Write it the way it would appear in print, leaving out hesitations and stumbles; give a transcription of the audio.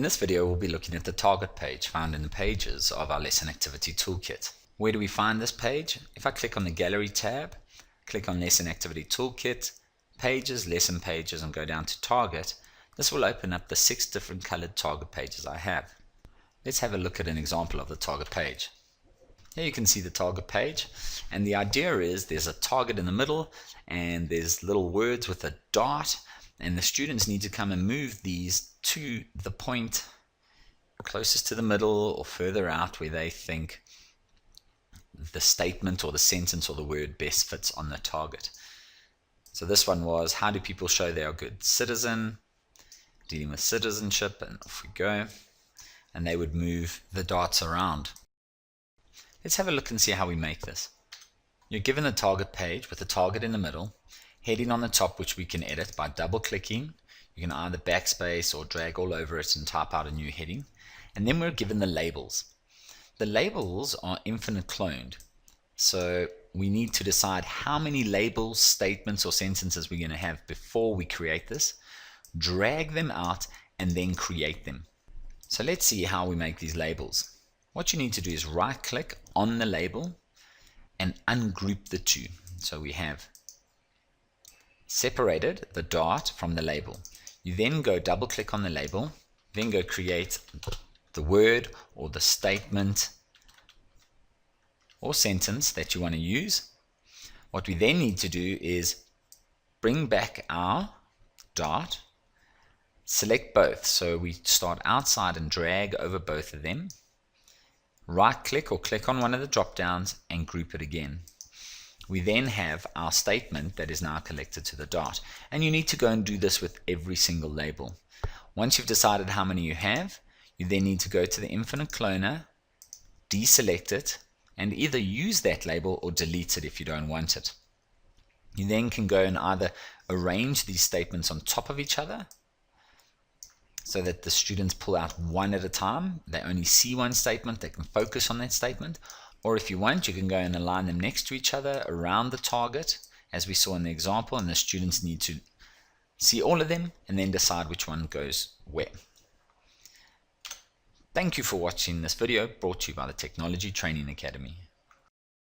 In this video, we'll be looking at the target page found in the pages of our Lesson Activity Toolkit. Where do we find this page? If I click on the Gallery tab, click on Lesson Activity Toolkit, Pages, Lesson Pages, and go down to Target, this will open up the 6 different colored target pages I have. Let's have a look at an example of the target page. Here you can see the target page, and the idea is there's a target in the middle and there's little words with a dot, and the students need to come and move these to the point closest to the middle or further out where they think the statement or the sentence or the word best fits on the target. So this one was, how do people show they are a good citizen? Dealing with citizenship, and off we go. And they would move the dots around. Let's have a look and see how we make this. You're given a target page with a target in the middle, heading on the top, which we can edit by double clicking. You can either backspace or drag all over it and type out a new heading. And then we're given the labels. The labels are infinite cloned. So we need to decide how many labels, statements, or sentences we're going to have before we create this, drag them out, and then create them. So let's see how we make these labels. What you need to do is right click on the label and ungroup the two. So we have separated the dot from the label. You then go double click on the label, then go create the word or the statement or sentence that you want to use. What we then need to do is bring back our dot, select both. So we start outside and drag over both of them. Right click or click on one of the drop downs and group it again. We then have our statement that is now connected to the dot, and you need to go and do this with every single label. Once you've decided how many you have, you then need to go to the infinite cloner, deselect it, and either use that label or delete it if you don't want it. You then can go and either arrange these statements on top of each other so that the students pull out one at a time. They only see one statement, they can focus on that statement. Or if you want, you can go and align them next to each other around the target, as we saw in the example, and the students need to see all of them and then decide which one goes where. Thank you for watching this video brought to you by the Technology Training Academy.